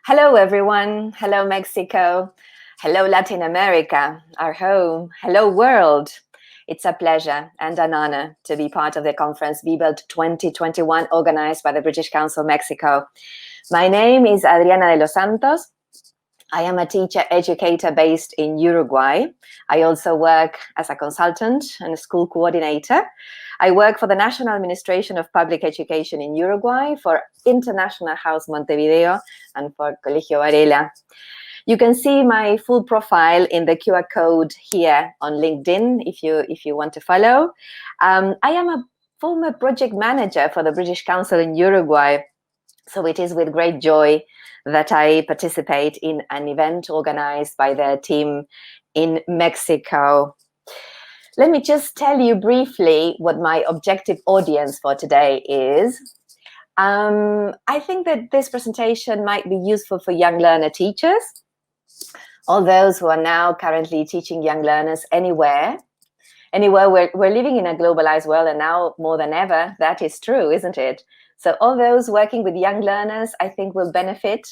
Hello, everyone. Hello, Mexico. Hello, Latin America, our home. Hello, world. It's a pleasure and an honor to be part of the conference BBELT 2021 organized by the British Council Mexico. My name is Adriana de los Santos. I am a teacher educator based in Uruguay. I also work as a consultant and a school coordinator. I work for the National Administration of Public Education in Uruguay, for International House Montevideo, and for Colegio Varela. You can see my full profile in the QR code here on LinkedIn if you want to follow. I am a former project manager for the British Council in Uruguay, so it is with great joy that I participate in an event organized by their team in Mexico. Let me just tell you briefly what my objective audience for today is. I think that this presentation might be useful for young learner teachers, all those who are now currently teaching young learners anywhere. We're living in a globalized world, and now more than ever, that is true, isn't it? So all those working with young learners, I think, will benefit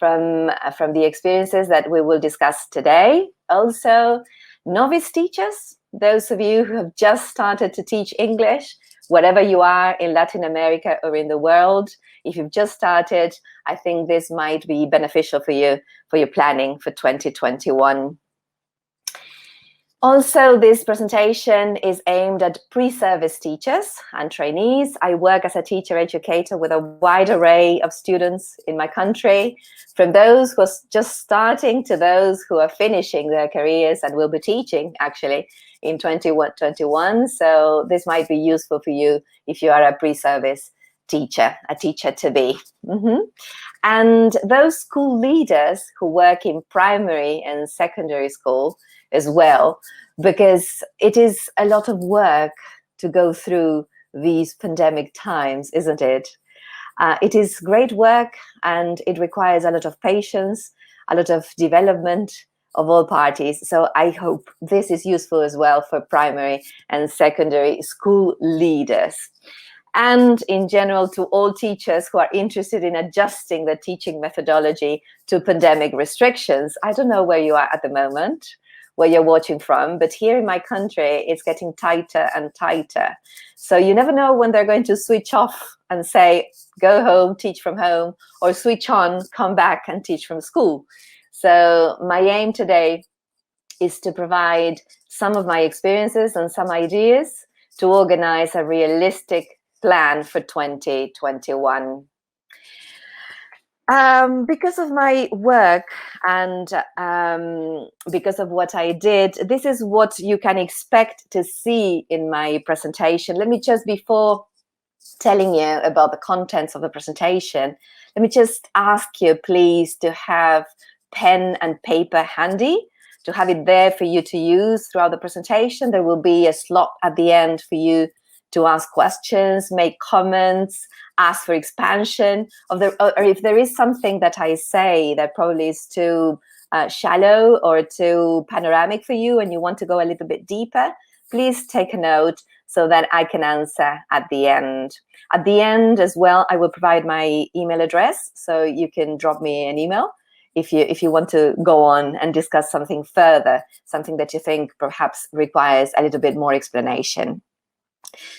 from the experiences that we will discuss today. Also, novice teachers, those of you who have just started to teach English, wherever you are in Latin America or in the world, if you've just started, I think this might be beneficial for you, for your planning for 2021. Also, this presentation is aimed at pre-service teachers and trainees. I work as a teacher educator with a wide array of students in my country, from those who are just starting to those who are finishing their careers and will be teaching actually in 2021. So this might be useful for you if you are a pre-service teacher, a teacher to be. And those school leaders who work in primary and secondary school as well, because it is a lot of work to go through these pandemic times, isn't it? It is great work, and it requires a lot of patience, a lot of development of all parties. So I hope this is useful as well for primary and secondary school leaders. And in general, to all teachers who are interested in adjusting the teaching methodology to pandemic restrictions. I don't know where you are at the moment, where you're watching from, but here in my country, it's getting tighter and tighter. So you never know when they're going to switch off and say, go home, teach from home, or switch on, come back and teach from school. So my aim today is to provide some of my experiences and some ideas to organize a realistic plan for 2021. Because of my work and because of what I did, this is what you can expect to see in my presentation. Let me just, before telling you about the contents of the presentation, let me just ask you, please, to have pen and paper handy, to have it there for you to use throughout the presentation. There will be a slot at the end for you to ask questions, make comments, ask for expansion of the, or if there is something that I say that probably is too shallow or too panoramic for you and you want to go a little bit deeper, please take a note so that I can answer at the end. At the end as well, I will provide my email address, so you can drop me an email if you want to go on and discuss something further, something that you think perhaps requires a little bit more explanation.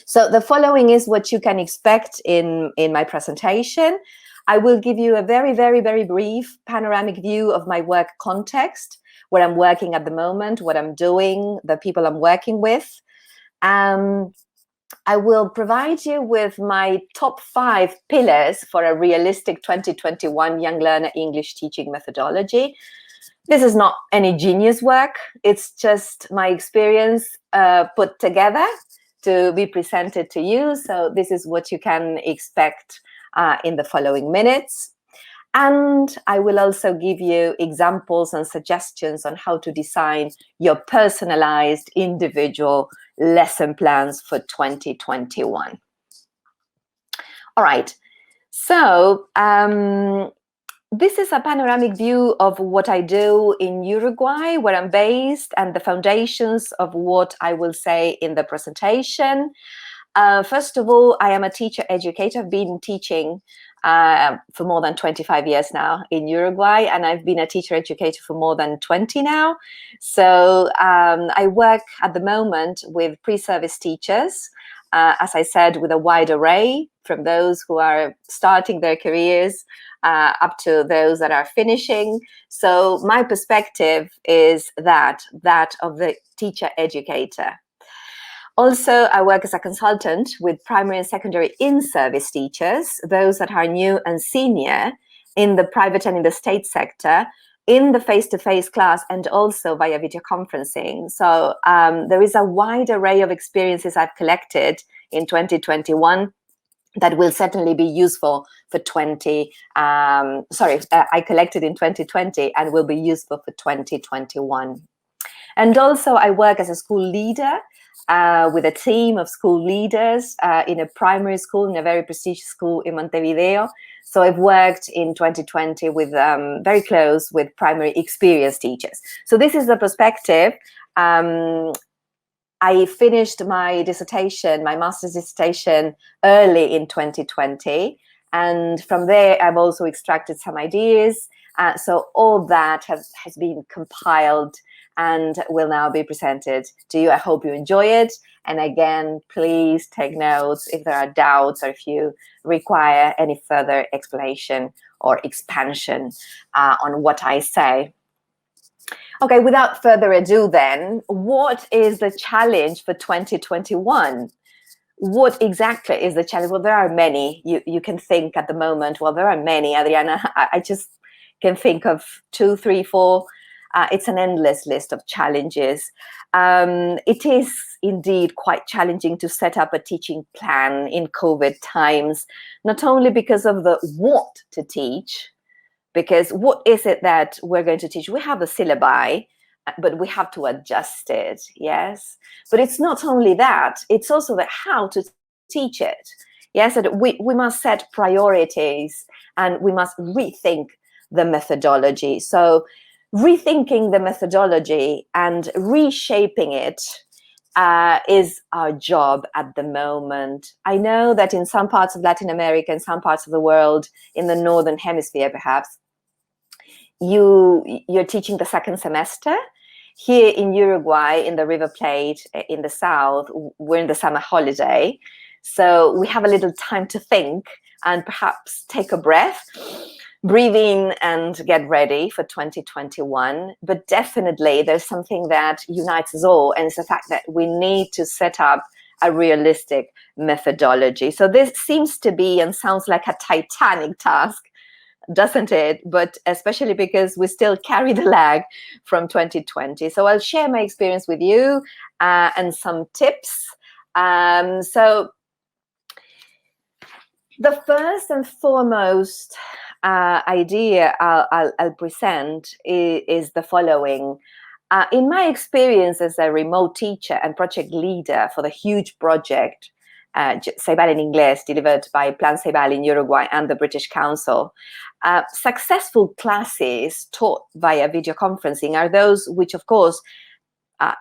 So the following is what you can expect in my presentation. I will give you a very, very, very brief panoramic view of my work context, where I'm working at the moment, what I'm doing, the people I'm working with. I will provide you with my top 5 pillars for a realistic 2021 Young Learner English teaching methodology. This is not any genius work. It's just my experience put together to be presented to you. So this is what you can expect in the following minutes. And I will also give you examples and suggestions on how to design your personalized individual lesson plans for 2021. All right, so this is a panoramic view of what I do in Uruguay, where I'm based, and the foundations of what I will say in the presentation. First of all, I am a teacher educator. I've been teaching for more than 25 years now in Uruguay, and I've been a teacher educator for more than 20 now. So I work at the moment with pre-service teachers, as I said, with a wide array, from those who are starting their careers up to those that are finishing. So my perspective is that of the teacher educator. Also, I work as a consultant with primary and secondary in-service teachers, those that are new and senior in the private and in the state sector, in the face-to-face class, and also via video conferencing. So there is a wide array of experiences I've collected in 2021 that will certainly be useful for I collected in 2020 and will be useful for 2021. And also I work as a school leader with a team of school leaders in a primary school, in a very prestigious school in Montevideo. So I've worked in 2020 with very close with primary experienced teachers. So this is the perspective. I finished my dissertation, my master's dissertation, early in 2020. And from there, I've also extracted some ideas. So all that has been compiled and will now be presented to you. I hope you enjoy it. And again, please take notes if there are doubts or if you require any further explanation or expansion on what I say. Okay, without further ado then, what is the challenge for 2021? What exactly is the challenge? Well, there are many. You can think at the moment, well, there are many, Adriana. I just can think of 2, 3, 4. It's an endless list of challenges. It is indeed quite challenging to set up a teaching plan in COVID times, not only because of the what to teach, because what is it that we're going to teach? We have the syllabi, but we have to adjust it, yes? But it's not only that, it's also the how to teach it. Yes, and we must set priorities and we must rethink the methodology. So rethinking the methodology and reshaping it is our job at the moment. I know that in some parts of Latin America, in some parts of the world, in the Northern Hemisphere perhaps, you're teaching the second semester. Here in Uruguay, in the River Plate, in the south, we're in the summer holiday. So we have a little time to think and perhaps take a breath, breathe in and get ready for 2021. But definitely there's something that unites us all, and it's the fact that we need to set up a realistic methodology. So this seems to be and sounds like a titanic task, doesn't it? But especially because we still carry the lag from 2020. So I'll share my experience with you and some tips. So the first and foremost idea I'll present is the following. In my experience as a remote teacher and project leader for the huge project Ceibal en Inglés, delivered by Plan Ceibal in Uruguay and the British Council, successful classes taught via video conferencing are those which, of course,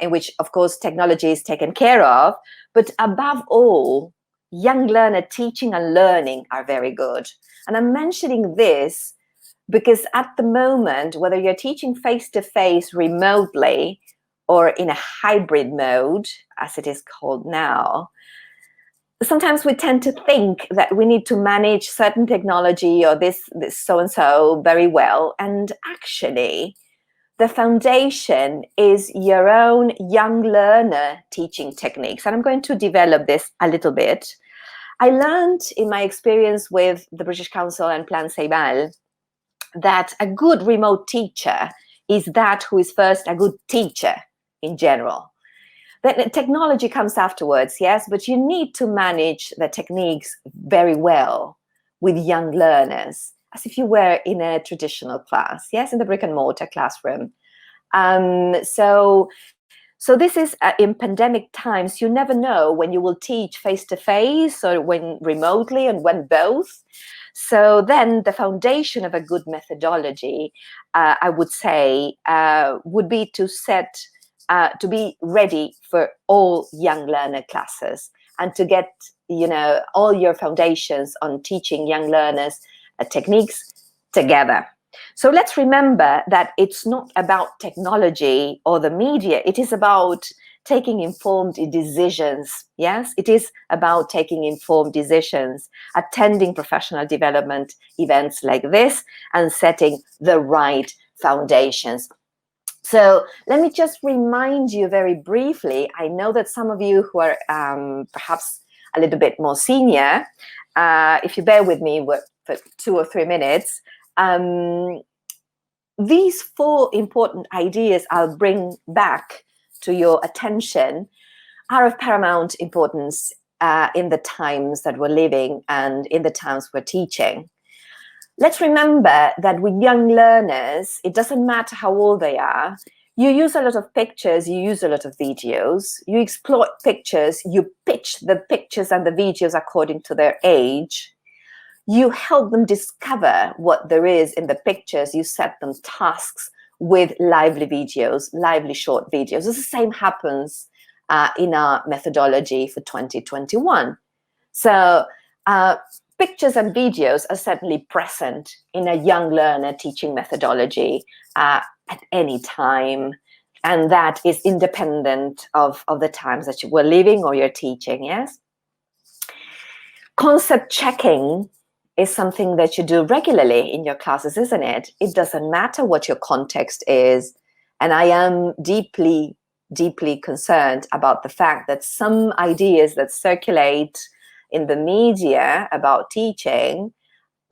in which, of course, technology is taken care of, but above all, young learner teaching and learning are very good. And I'm mentioning this because at the moment, whether you're teaching face-to-face remotely or in a hybrid mode, as it is called now, sometimes we tend to think that we need to manage certain technology or this so-and-so very well. And actually, the foundation is your own young learner teaching techniques. And I'm going to develop this a little bit. I learned in my experience with the British Council and Plan Ceibal that a good remote teacher is that who is first a good teacher in general. Then technology comes afterwards, yes, but you need to manage the techniques very well with young learners, as if you were in a traditional class, yes, in the brick and mortar classroom. So this is in pandemic times, you never know when you will teach face-to-face or when remotely and when both. So then the foundation of a good methodology, I would say, would be to to be ready for all young learner classes and to get, all your foundations on teaching young learners techniques together. So let's remember that it's not about technology or the media. It is about taking informed decisions. Yes, it is about taking informed decisions, attending professional development events like this, and setting the right foundations. So let me just remind you very briefly. I know that some of you who are perhaps a little bit more senior, if you bear with me for 2 or 3 minutes, these 4 important ideas I'll bring back to your attention are of paramount importance in the times that we're living and in the times we're teaching. Let's remember that with young learners, it doesn't matter how old they are, you use a lot of pictures, you use a lot of videos, you exploit pictures, you pitch the pictures and the videos according to their age. You help them discover what there is in the pictures. You set them tasks with lively videos, lively short videos. The same happens in our methodology for 2021. So pictures and videos are certainly present in a young learner teaching methodology at any time. And that is independent of the times that you were living or you're teaching, yes? Concept checking is something that you do regularly in your classes, isn't it? It doesn't matter what your context is. And I am deeply, deeply concerned about the fact that some ideas that circulate in the media about teaching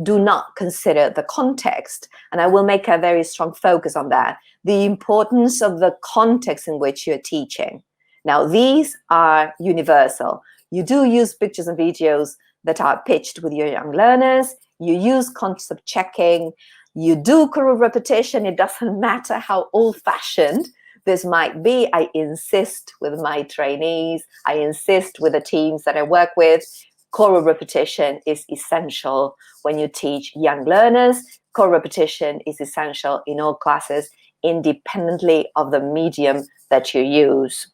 do not consider the context. And I will make a very strong focus on that. The importance of the context in which you're teaching. Now, these are universal. You do use pictures and videos that are pitched with your young learners. You use concept checking. You do correct repetition. It doesn't matter how old-fashioned this might be. I insist with my trainees. I insist with the teams that I work with. Correct repetition is essential when you teach young learners. Correct repetition is essential in all classes, independently of the medium that you use.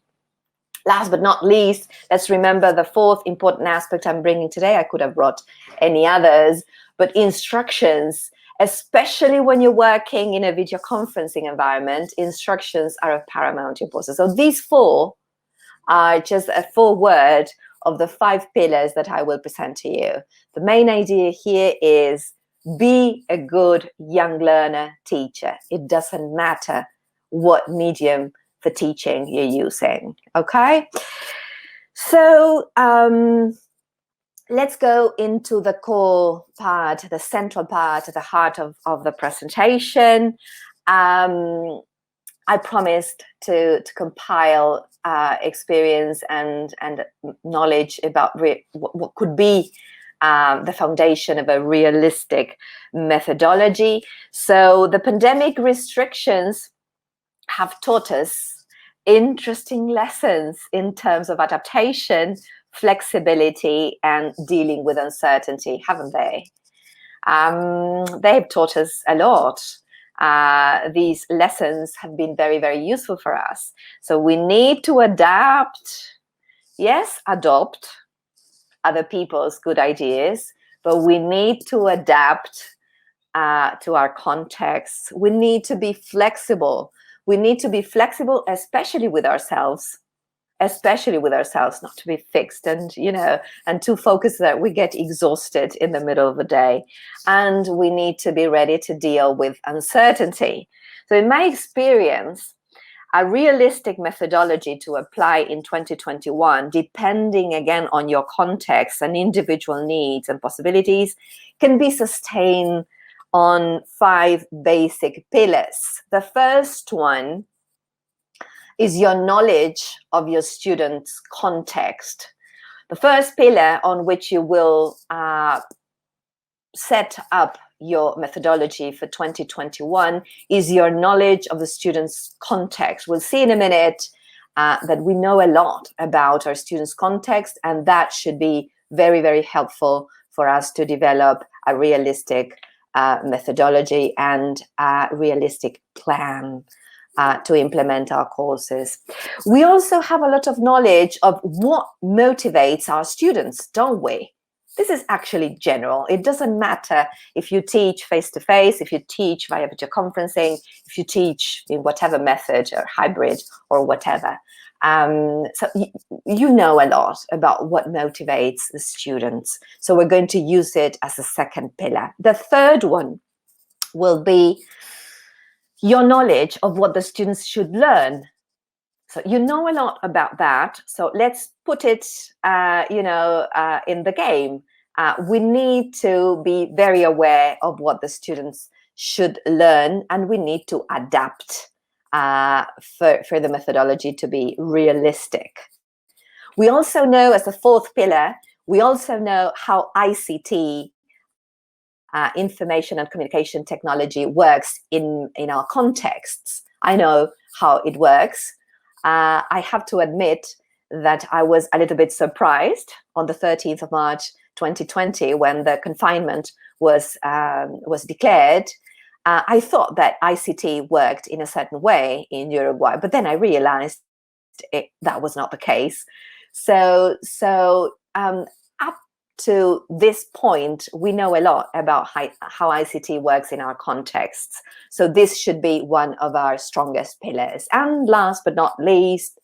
Last but not least, let's remember the 4th important aspect I'm bringing today. I could have brought any others, but instructions, especially when you're working in a video conferencing environment, instructions are of paramount importance. So these 4 are just a foreword of the 5 pillars that I will present to you. The main idea here is be a good young learner teacher. It doesn't matter what medium for teaching you're using, okay? So let's go into the core part, the central part, the heart of the presentation. I promised to compile experience and knowledge about what could be the foundation of a realistic methodology. So the pandemic restrictions have taught us interesting lessons in terms of adaptation, flexibility, and dealing with uncertainty, haven't they? They've taught us a lot. These lessons have been very, very useful for us. So we need to adapt, yes, adopt other people's good ideas, but we need to adapt to our context. We need to be flexible. We need to be flexible, especially with ourselves, not to be fixed and, and too focused that we get exhausted in the middle of the day. And we need to be ready to deal with uncertainty. So in my experience, a realistic methodology to apply in 2021, depending again on your context and individual needs and possibilities, can be sustained on 5 basic pillars. The first one is your knowledge of your students' context. The first pillar on which you will set up your methodology for 2021 is your knowledge of the students' context. We'll see in a minute that we know a lot about our students' context, and that should be very, very helpful for us to develop a realistic methodology and a realistic plan to implement our courses. We also have a lot of knowledge of what motivates our students, don't we? This is actually general. It doesn't matter if you teach face-to-face, if you teach via video conferencing, if you teach in whatever method or hybrid or whatever. So you know a lot about what motivates the students. So we're going to use it as a second pillar. The third one will be your knowledge of what the students should learn. So you know a lot about that. So let's put it, in the game. We need to be very aware of what the students should learn, and we need to adapt for the methodology to be realistic. We also know, as a fourth pillar, we also know how ICT, information and communication technology, works in our contexts. I know how it works. I have to admit that I was a little bit surprised on the 13th of March 2020 when the confinement was declared. I thought that ICT worked in a certain way in Uruguay, but then I realized that was not the case. So up to this point, we know a lot about how ICT works in our contexts. So this should be one of our strongest pillars. And last but not least,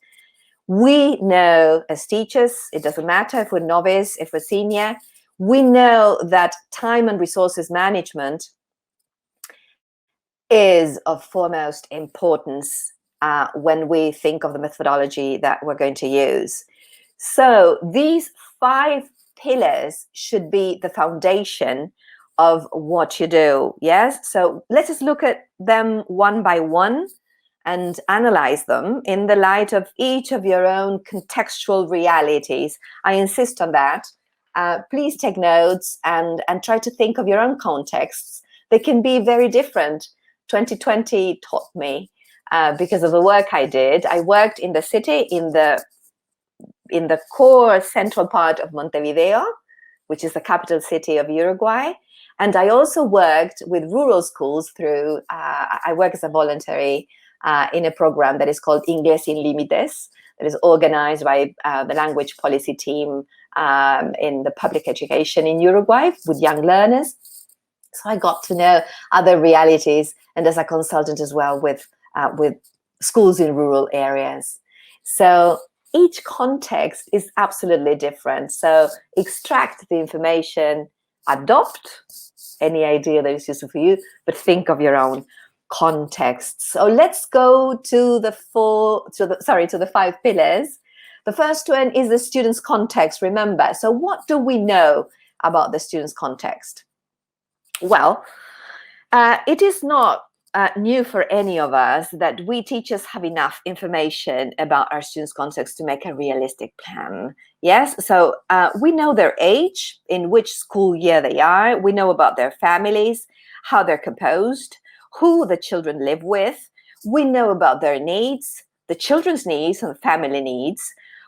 we know as teachers, it doesn't matter if we're novice, if we're senior, we know that time and resources management is of foremost importance when we think of the methodology that we're going to use. So these 5 pillars should be the foundation of what you do. Yes, so let's just look at them one by one and analyze them in the light of each of your own contextual realities. I insist on that. Please take notes and try to think of your own contexts. They can be very different. 2020 taught me, because of the work I did. I worked in the city, in the core central part of Montevideo, which is the capital city of Uruguay. And I also worked with rural schools through, I work as a voluntary in a program that is called Inglés Sin Límites, that is organized by the language policy team in the public education in Uruguay with young learners. So I got to know other realities, and as a consultant as well with schools in rural areas. So each context is absolutely different. So extract the information, adopt any idea that is useful for you, but think of your own context. So let's go to the 5 pillars. The first one is the student's context. Remember, so what do we know about the student's context? Well, it is not new for any of us that we teachers have enough information about our students' context to make a realistic plan. Yes, so we know their age, in which school year they are. We know about their families, how they're composed, who the children live with. We know about their needs, the children's needs and the family needs.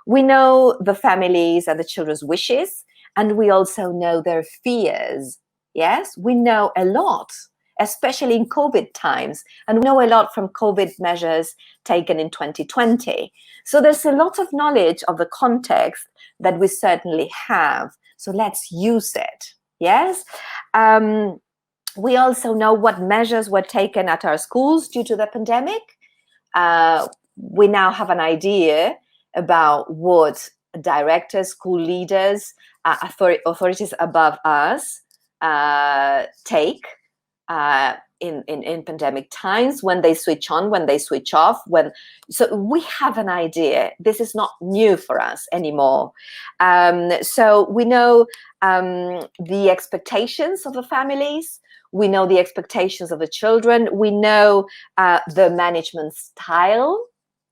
We know the families and the children's wishes, and we also know their fears. Yes, we know a lot, especially in COVID times, and we know a lot from COVID measures taken in 2020. So there's a lot of knowledge of the context that we certainly have. So let's use it. Yes. We also know what measures were taken at our schools due to the pandemic. We now have an idea about what directors, school leaders, authorities above us take in pandemic times, when they switch on, when they switch off. So we have an idea. This is not new for us anymore. So we know the expectations of the families. We know the expectations of the children. We know the management style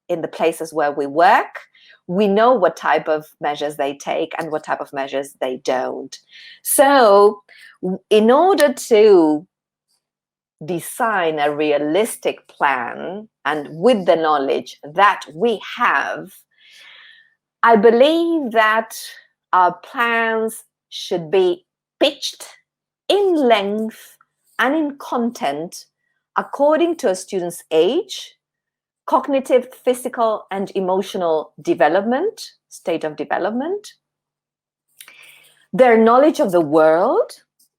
in the places where we work. We know what type of measures they take and what type of measures they don't. So in order to design a realistic plan, and with the knowledge that we have, I believe that our plans should be pitched in length and in content according to a student's age, cognitive, physical, and emotional development, state of development, their knowledge of the world,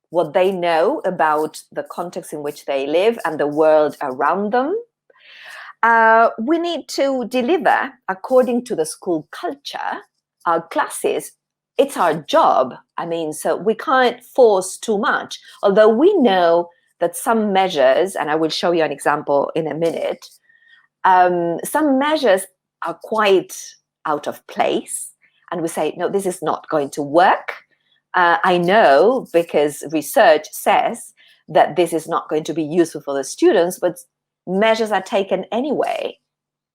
what they know about the context in which they live and the world around them. We need to deliver according to the school culture, our classes. It's our job. I mean, so we can't force too much, although we know that some measures, and I will show you an example in a minute, some measures are quite out of place. And we say, no, this is not going to work. I know because research says that this is not going to be useful for the students, but measures are taken anyway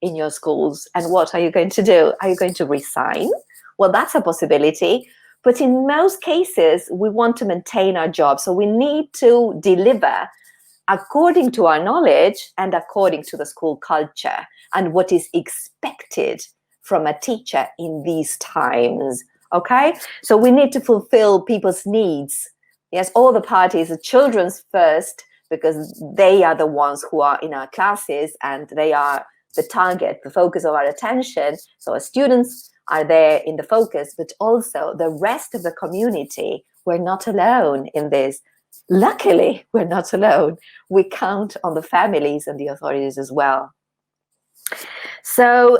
in your schools. And what are you going to do? Are you going to resign? Well, that's a possibility. But in most cases, we want to maintain our job. So we need to deliver according to our knowledge and according to the school culture and what is expected from a teacher in these times. Okay, so we need to fulfill people's needs. Yes, all the parties, the children's first, because they are the ones who are in our classes and they are the target, the focus of our attention. So our students are there in the focus, but also the rest of the community. We're not alone in this. Luckily, we're not alone. We count on the families and the authorities as well. So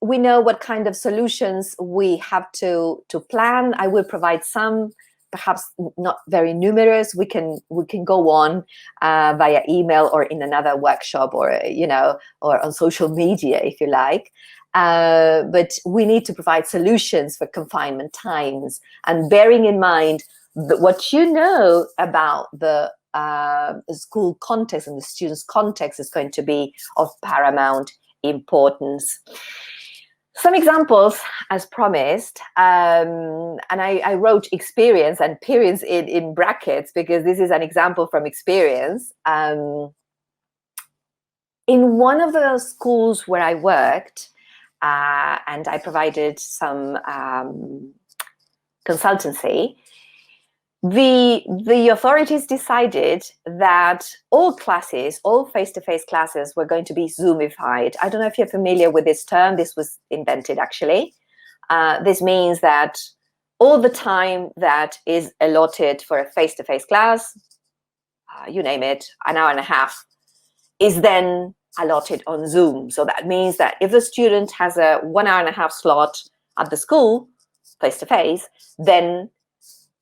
we know what kind of solutions we have to plan. I will provide some, perhaps not very numerous. We can go on via email or in another workshop, or or on social media if you like. But we need to provide solutions for confinement times, and bearing in mind that what you know about the school context and the students' context is going to be of paramount importance. Some examples, as promised, and I wrote experience and periods in brackets because this is an example from experience. In one of the schools where I worked, and I provided some consultancy, the authorities decided that all classes, all face-to-face classes, were going to be Zoomified. I don't know if you're familiar with this term. This was invented, actually. This means that all the time that is allotted for a face-to-face class, you name it, an hour and a half, is then allotted on Zoom. So that means that if the student has a 1 hour and a half slot at the school, face-to-face, then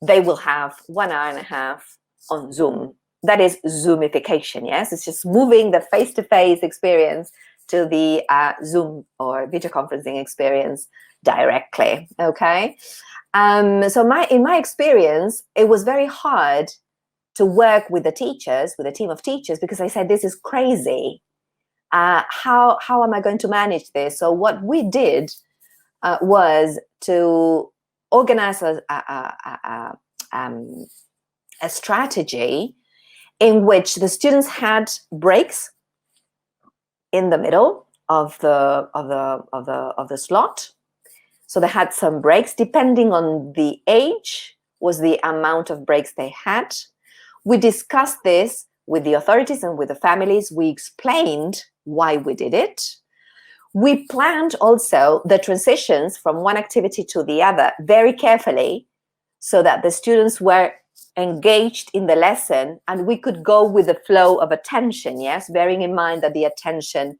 they will have 1 hour and a half on Zoom. That is Zoomification, yes? It's just moving the face-to-face experience to the Zoom or video conferencing experience directly, okay? So in my experience, it was very hard to work with the teachers, with a team of teachers, because I said, this is crazy. How am I going to manage this? So what we did was to organize a strategy in which the students had breaks in the middle of the slot. So they had some breaks, depending on the age was the amount of breaks they had. We discussed this with the authorities and with the families. We explained why we did it. We planned also the transitions from one activity to the other very carefully so that the students were engaged in the lesson and we could go with the flow of attention, yes, bearing in mind that the attention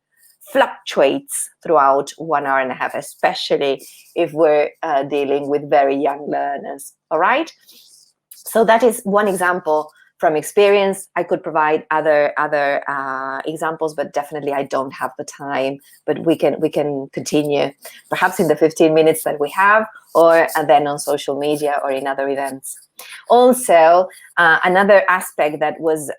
fluctuates throughout 1 hour and a half, especially if we're dealing with very young learners, all right? So that is one example from experience. I could provide other examples, but definitely I don't have the time. But we can continue, perhaps in the 15 minutes that we have, or then on social media or in other events. Also, another aspect that was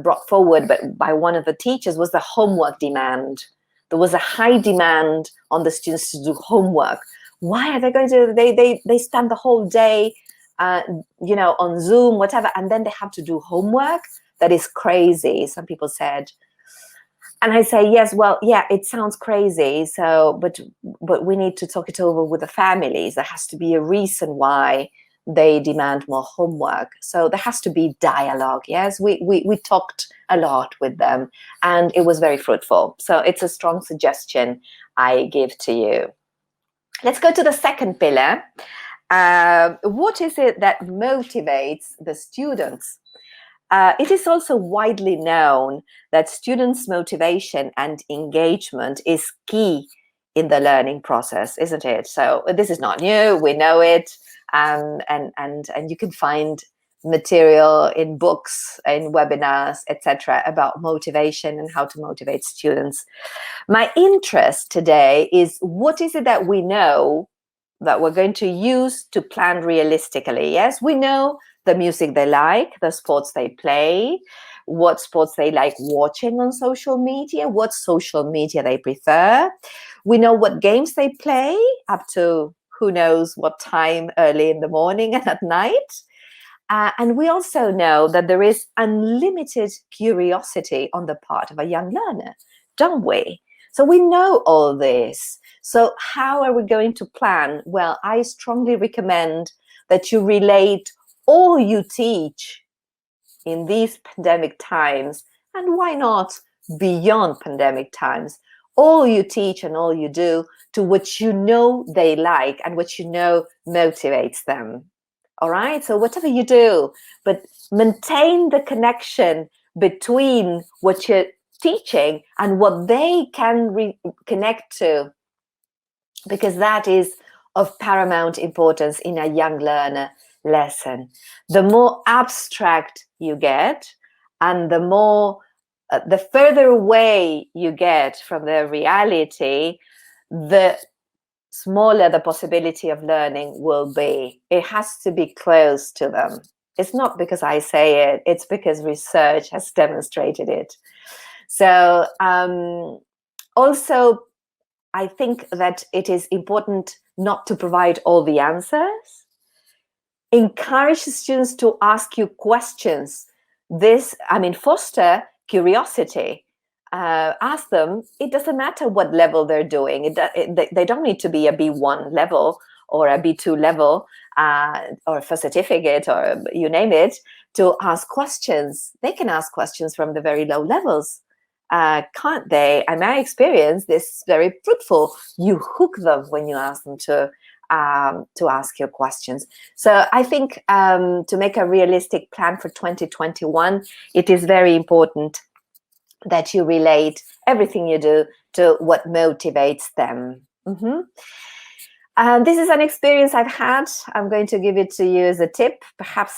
brought forward by one of the teachers was the homework demand. There was a high demand on the students to do homework. Why are they going to? They spend the whole day on Zoom, whatever, and then they have to do homework. That is crazy, some people said. And I say, yes, well, yeah, it sounds crazy. So, but we need to talk it over with the families. There has to be a reason why they demand more homework. So there has to be dialogue. Yes, we talked a lot with them, and it was very fruitful. So it's a strong suggestion I give to you. Let's go to the second pillar. What is it that motivates the students? It is also widely known that students' motivation and engagement is key in the learning process, isn't it? So this is not new, we know it, and you can find material in books, in webinars, etc., about motivation and how to motivate students. My interest today is what is it that we know that we're going to use to plan realistically. Yes, we know the music they like, the sports they play, what sports they like watching on social media, what social media they prefer. We know what games they play up to who knows what time early in the morning and at night. And we also know that there is unlimited curiosity on the part of a young learner, don't we? So we know all this. So how are we going to plan? Well, I strongly recommend that you relate all you teach in these pandemic times, and why not beyond pandemic times, all you teach and all you do to what you know they like and what you know motivates them. All right, so whatever you do, but maintain the connection between what you're teaching and what they can connect to, because that is of paramount importance in a young learner lesson. The more abstract you get, and the more the further away you get from the reality, the smaller the possibility of learning will be. It has to be close to them. It's not because I say it, it's because research has demonstrated it. So also, I think that it is important not to provide all the answers. Encourage students to ask you questions. Foster curiosity. Ask them, it doesn't matter what level they're doing. They don't need to be a B1 level or a B2 level or for certificate or you name it, to ask questions. They can ask questions from the very low levels. Can't they? In my experience, this is very fruitful. You hook them when you ask them to ask your questions. So I think to make a realistic plan for 2021, it is very important that you relate everything you do to what motivates them. This is an experience I've had. I'm going to give it to you as a tip. Perhaps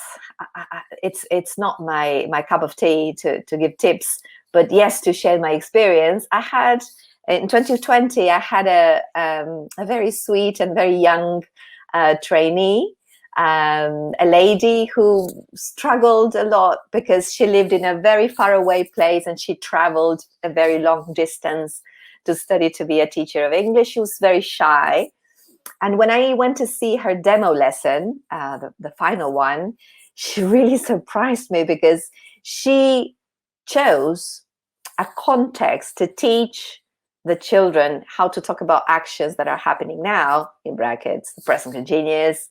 it's not my cup of tea to give tips, but yes, to share my experience. I had in 2020, I had a very sweet and very young trainee, a lady who struggled a lot because she lived in a very far away place and she traveled a very long distance to study to be a teacher of English. She was very shy. And when I went to see her demo lesson, the final one, she really surprised me because she chose a context to teach the children how to talk about actions that are happening now, in brackets, the present continuous.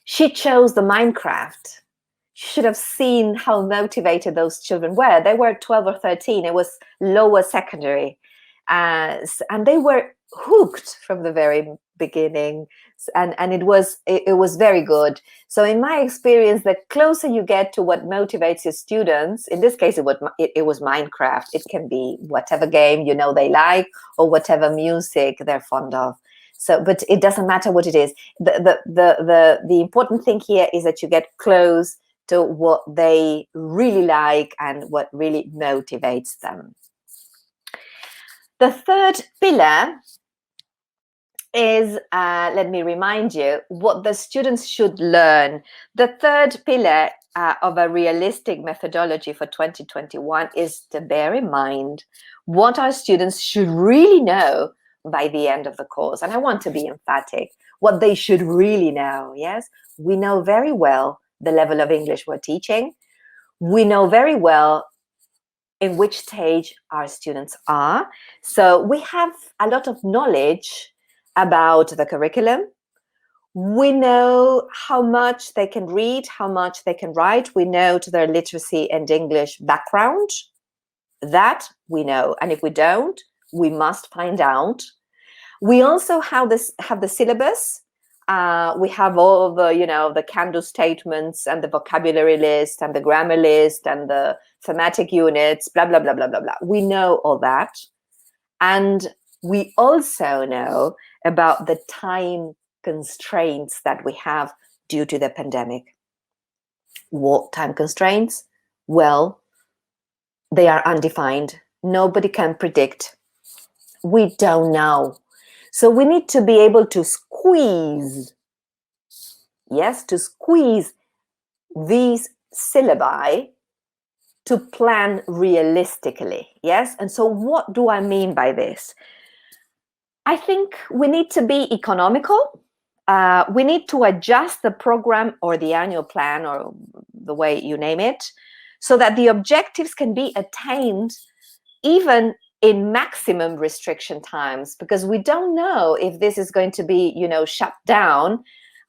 She chose the Minecraft. You should have seen how motivated those children were. They were 12 or 13. It was lower secondary. And they were hooked from the very beginning, and it was very good. So in my experience, the closer you get to what motivates your students, in this case it was Minecraft. It can be whatever game you know they like or whatever music they're fond of. So, but it doesn't matter what it is. The important thing here is that you get close to what they really like and what really motivates them. The third pillar is, let me remind you, what the students should learn. The third pillar of a realistic methodology for 2021 is to bear in mind what our students should really know by the end of the course. And I want to be emphatic, what they should really know, yes? We know very well the level of English we're teaching. We know very well in which stage our students are. So we have a lot of knowledge about the curriculum. We know how much they can read, how much they can write. We know to their literacy and English background. That we know. And if we don't, we must find out. We also have the syllabus. We have all the, the can-do statements and the vocabulary list and the grammar list and the thematic units, blah, blah, blah, blah, blah, blah. We know all that. And we also know about the time constraints that we have due to the pandemic. What time constraints? Well, they are undefined. Nobody can predict. We don't know. So we need to be able to squeeze these syllabi to plan realistically. Yes. And so what do I mean by this? I think we need to be economical. We need to adjust the program or the annual plan or the way you name it so that the objectives can be attained even in maximum restriction times, because we don't know if this is going to be, shut down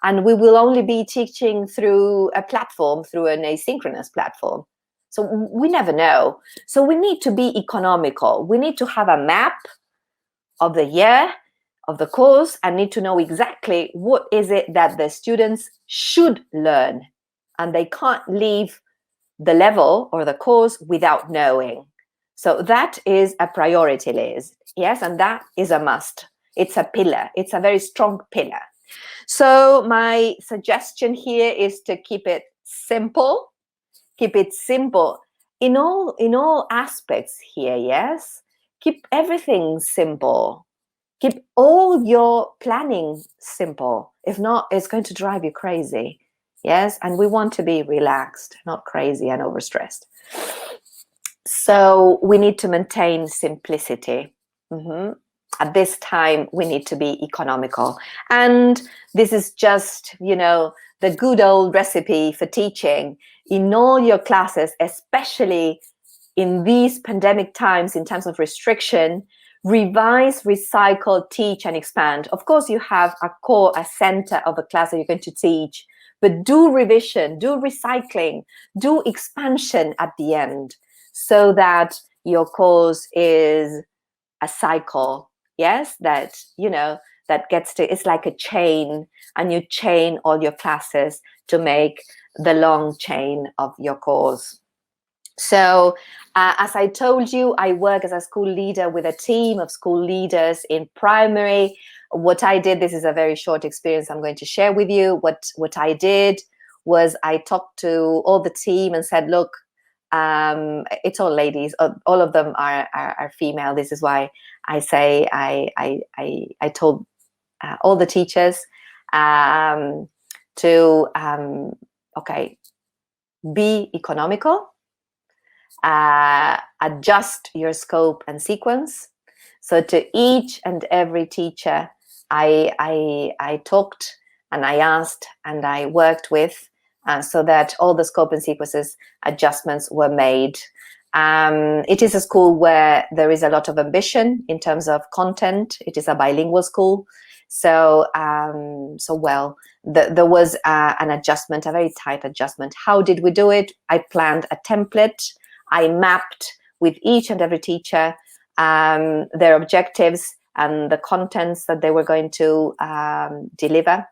and we will only be teaching through a platform, through an asynchronous platform. So we never know. So we need to be economical. We need to have a map of the year, of the course, and need to know exactly what is it that the students should learn. And they can't leave the level or the course without knowing. So that is a priority list, yes, and that is a must. It's a pillar. It's a very strong pillar. So my suggestion here is to keep it simple. Keep it simple in all aspects here, yes? Keep everything simple. Keep all your planning simple. If not, it's going to drive you crazy, yes? And we want to be relaxed, not crazy and overstressed. So we need to maintain simplicity. At this time, we need to be economical. And this is just, the good old recipe for teaching in all your classes, especially in these pandemic times, in terms of restriction. Revise, recycle, teach, and expand. Of course, you have a core, a center of a class that you're going to teach, but do revision, do recycling, do expansion at the end, so that your course is a cycle, yes, that, that gets to, it's like a chain, and you chain all your classes to make the long chain of your course. So as I told you, I work as a school leader with a team of school leaders in primary. What I did, this is a very short experience I'm going to share with you. What I did was I talked to all the team and said, look, it's all ladies, all of them are female. This is why I say I told all the teachers to, okay, be economical, adjust your scope and sequence. So to each and every teacher, I talked and I asked and I worked with, so that all the scope and sequences adjustments were made. It is a school where there is a lot of ambition in terms of content. It is a bilingual school. So, there was an adjustment, a very tight adjustment. How did we do it? I planned a template. I mapped with each and every teacher their objectives and the contents that they were going to deliver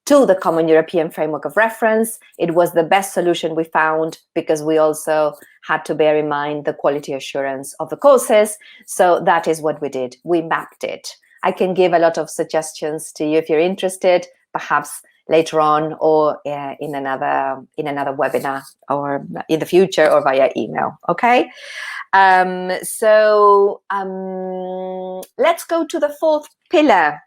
to the Common European Framework of Reference. It was the best solution we found, because we also had to bear in mind the quality assurance of the courses. So that is what we did. We mapped it. I can give a lot of suggestions to you if you're interested, perhaps later on, or in another webinar, or in the future, or via email. Okay. Let's go to the fourth pillar.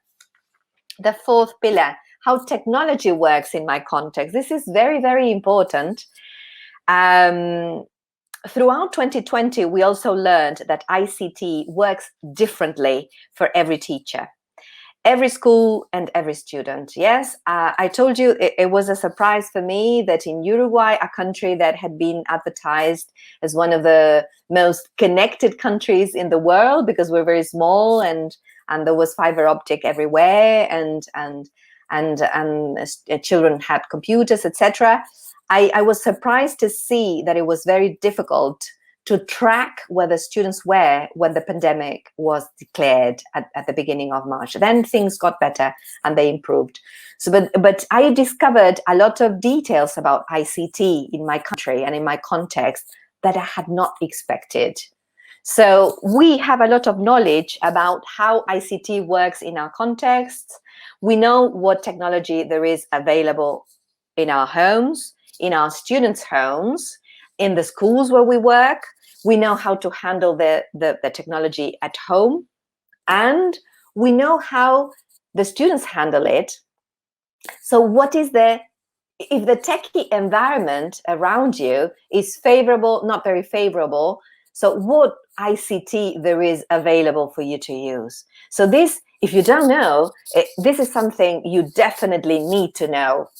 The fourth pillar, how technology works in my context. This is very, very important. Throughout 2020, we also learned that ICT works differently for every teacher, every school, and every student. Yes, I told you it was a surprise for me that in Uruguay, a country that had been advertised as one of the most connected countries in the world, because we're very small, and there was fiber optic everywhere, and children had computers, etc. I was surprised to see that it was very difficult to track where the students were when the pandemic was declared at the beginning of March. Then things got better and they improved. So, but I discovered a lot of details about ICT in my country and in my context that I had not expected. So we have a lot of knowledge about how ICT works in our context. We know what technology there is available in our homes, in our students' homes, in the schools where we work. We know how to handle the technology at home, and we know how the students handle it. So what is if the techie environment around you is favorable, not very favorable, so what ICT there is available for you to use? So this, if you don't know, this is something you definitely need to know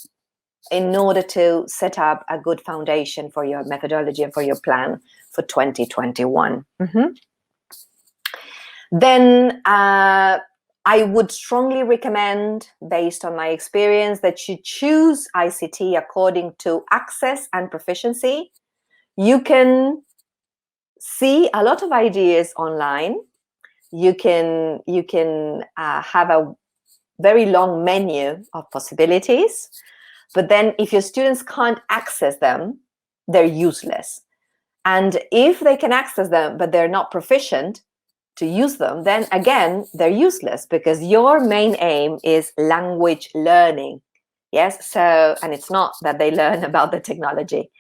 in order to set up a good foundation for your methodology and for your plan for 2021. Then I would strongly recommend, based on my experience, that you choose ICT according to access and proficiency. You can see a lot of ideas online. You can have a very long menu of possibilities. But then if your students can't access them, they're useless. And if they can access them, but they're not proficient to use them, then again, they're useless, because your main aim is language learning. Yes, so, and it's not that they learn about the technology.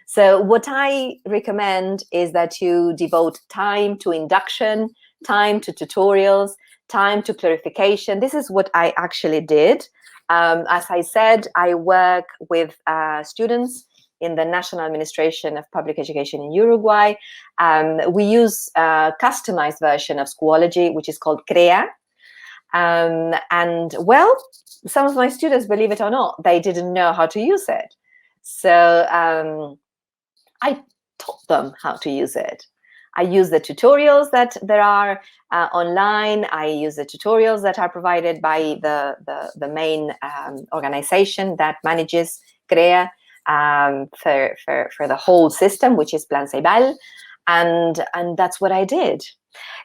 So what I recommend is that you devote time to induction, time to tutorials, time to clarification. This is what I actually did. As I said, I work with students in the National Administration of Public Education in Uruguay. We use a customized version of Schoology, which is called CREA. And well, some of my students, believe it or not, they didn't know how to use it. So I taught them how to use it. I use the tutorials that there are online. I use the tutorials that are provided by the main organization that manages CREA for the whole system, which is Plan Ceibal, and that's what I did.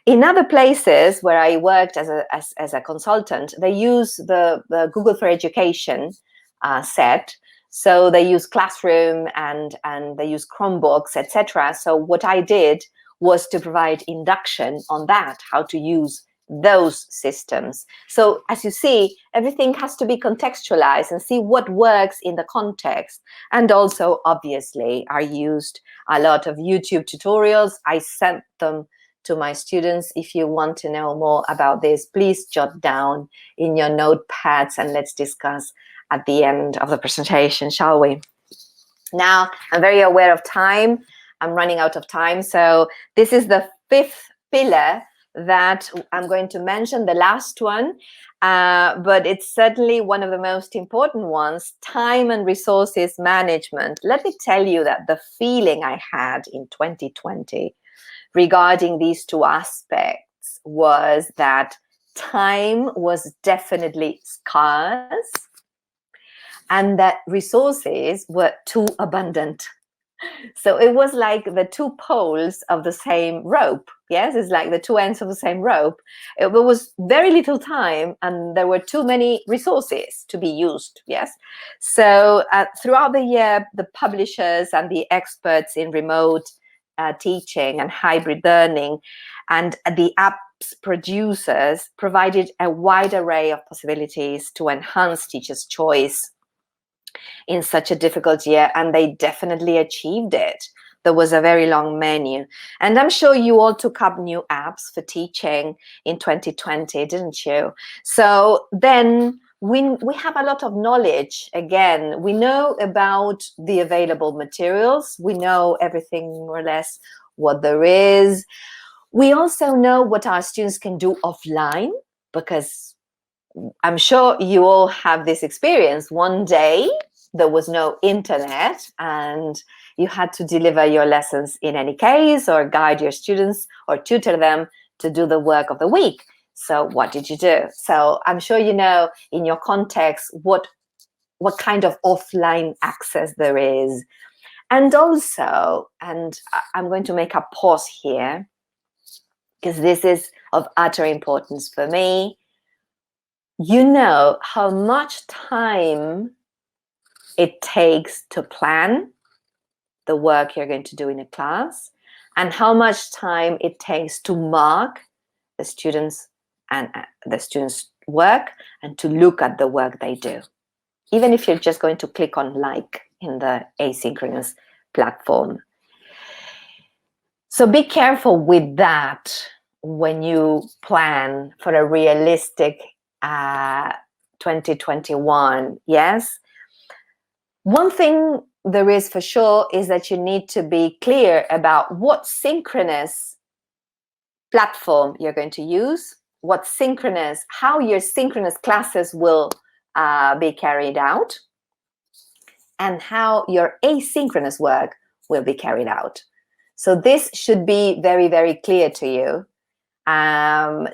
In other places where I worked as a consultant, they use the Google for Education set. So they use Classroom and they use Chromebooks, etc. So what I did was to provide induction on that, how to use those systems. So as you see, everything has to be contextualized and see what works in the context. And also, obviously, I used a lot of YouTube tutorials. I sent them to my students. If you want to know more about this, please jot down in your notepads and let's discuss at the end of the presentation, shall we? Now, I'm very aware of time. I'm running out of time. So this is the fifth pillar that I'm going to mention, the last one, but it's certainly one of the most important ones, time and resources management. Let me tell you that the feeling I had in 2020 regarding these two aspects was that time was definitely scarce and that resources were too abundant. So it was like the two poles of the same rope. Yes, it's like the two ends of the same rope. There was very little time and there were too many resources to be used. Yes. So throughout the year, the publishers and the experts in remote teaching and hybrid learning and the apps producers provided a wide array of possibilities to enhance teachers' choice in such a difficult year, and they definitely achieved it. There was a very long menu, and I'm sure you all took up new apps for teaching in 2020, didn't you? So then we have a lot of knowledge. Again, we know about the available materials. We know everything more or less what there is. We also know what our students can do offline, because I'm sure you all have this experience. One day there was no internet and you had to deliver your lessons in any case, or guide your students or tutor them to do the work of the week. So what did you do? So I'm sure you know in your context what kind of offline access there is. And also, and I'm going to make a pause here, because this is of utter importance for me. You know how much time it takes to plan the work you're going to do in a class, and how much time it takes to mark the students and the students' work and to look at the work they do, even if you're just going to click on like in the asynchronous platform. So be careful with that when you plan for a realistic 2021. Yes. One thing there is for sure is that you need to be clear about what synchronous platform you're going to use, how your synchronous classes will be carried out, and how your asynchronous work will be carried out. So this should be very, very clear to you.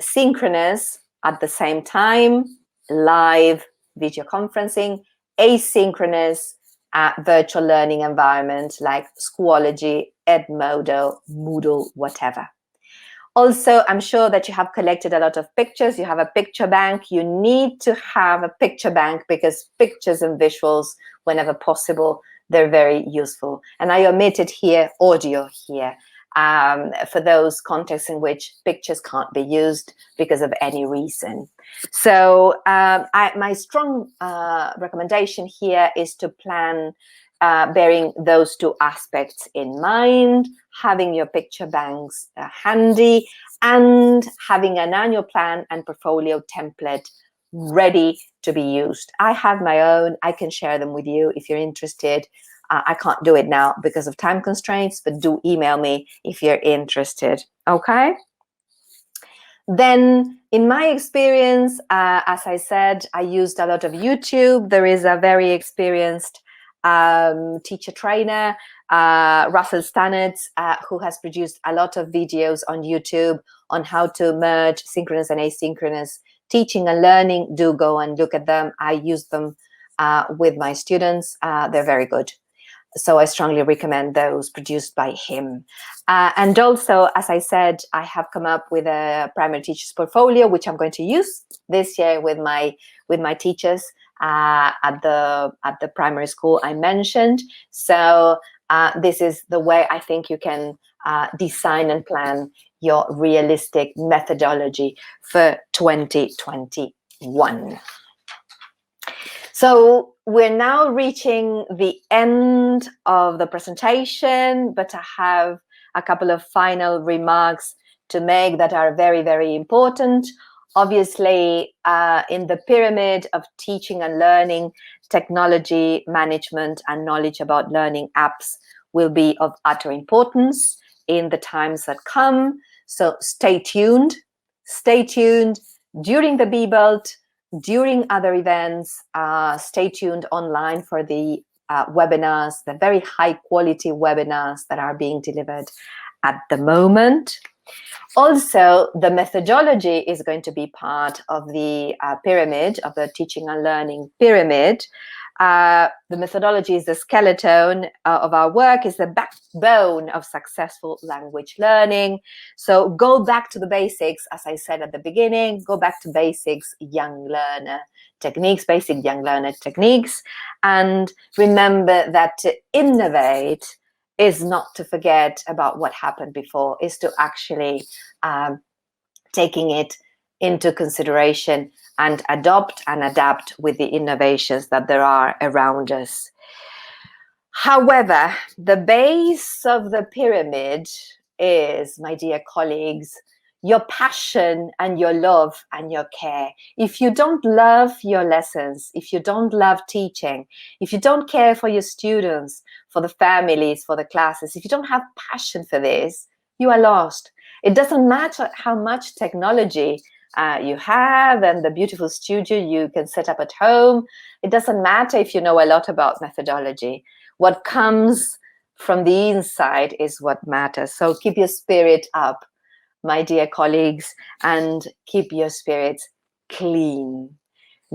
Synchronous at the same time, live video conferencing, asynchronous virtual learning environment like Schoology, Edmodo, Moodle, whatever. Also, I'm sure that you have collected a lot of pictures. You have a picture bank. You need to have a picture bank because pictures and visuals, whenever possible, they're very useful. And I omitted here audio here for those contexts in which pictures can't be used because of any reason. So my strong recommendation here is to plan bearing those two aspects in mind, having your picture banks handy, and having an annual plan and portfolio template ready to be used. I have my own. I can share them with you if you're interested. I can't do it now because of time constraints, but do email me if you're interested, okay? Then, in my experience, as I said, I used a lot of YouTube. There is a very experienced teacher trainer, Russell Stannett, who has produced a lot of videos on YouTube on how to merge synchronous and asynchronous teaching and learning. Do go and look at them. I use them with my students. They're very good. So I strongly recommend those produced by him. And also, as I said, I have come up with a primary teachers portfolio, which I'm going to use this year with my teachers at the primary school I mentioned. So this is the way I think you can design and plan your realistic methodology for 2021. So we're now reaching the end of the presentation, but I have a couple of final remarks to make that are very, very important. Obviously, in the pyramid of teaching and learning, technology management and knowledge about learning apps will be of utter importance in the times that come. So stay tuned during the BBELT, during other events. Stay tuned online for the webinars, the very high quality webinars that are being delivered at the moment. Also, the methodology is going to be part of the pyramid, of the teaching and learning pyramid. The methodology is the skeleton of our work, is the backbone of successful language learning. So go back to the basics, as I said at the beginning, go back to basics, young learner techniques, basic young learner techniques. And remember that to innovate is not to forget about what happened before, is to actually taking it into consideration and adopt and adapt with the innovations that there are around us. However, the base of the pyramid is, my dear colleagues, your passion and your love and your care. If you don't love your lessons, if you don't love teaching, if you don't care for your students, for the families, for the classes, if you don't have passion for this, you are lost. It doesn't matter how much technology you have and the beautiful studio you can set up at home. It doesn't matter if you know a lot about methodology. What comes from the inside is what matters. So keep your spirit up, my dear colleagues, and keep your spirits clean.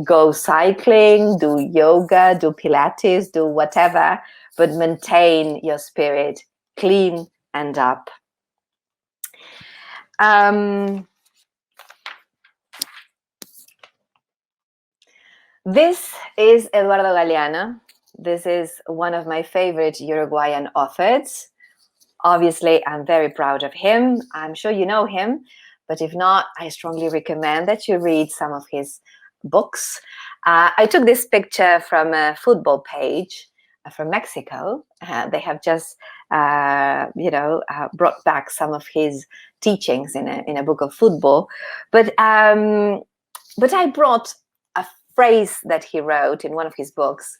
Go cycling, do yoga, do Pilates, do whatever, but maintain your spirit clean and up. This is Eduardo Galeano. This is one of my favorite Uruguayan authors. Obviously, I'm very proud of him. I'm sure you know him, but if not, I strongly recommend that you read some of his books. I took this picture from a football page from Mexico. They have just, brought back some of his teachings in a book of football. But I brought a phrase that he wrote in one of his books.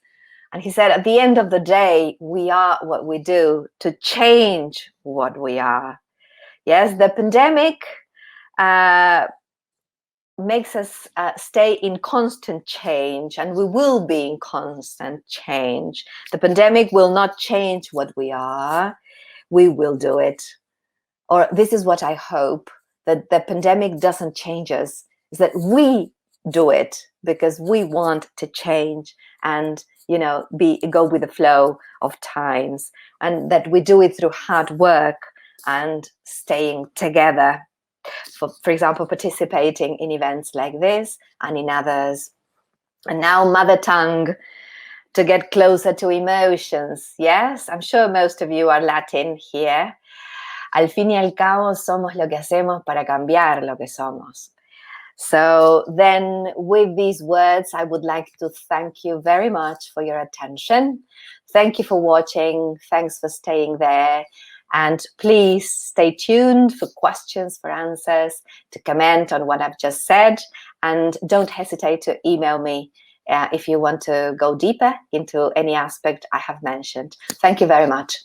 And he said, at the end of the day, we are what we do to change what we are. Yes, the pandemic makes us stay in constant change, and we will be in constant change. The pandemic will not change what we are. We will do it. Or this is what I hope, that the pandemic doesn't change us, is that we do it because we want to change and go with the flow of times, and that we do it through hard work and staying together. For example, participating in events like this and in others. And now mother tongue, to get closer to emotions. Yes, I'm sure most of you are Latin here. Al fin y al cabo, somos lo que hacemos para cambiar lo que somos. So then with these words, I would like to thank you very much for your attention. Thank you for watching. Thanks for staying there. And please stay tuned for questions, for answers, to comment on what I've just said. And don't hesitate to email me if you want to go deeper into any aspect I have mentioned. Thank you very much.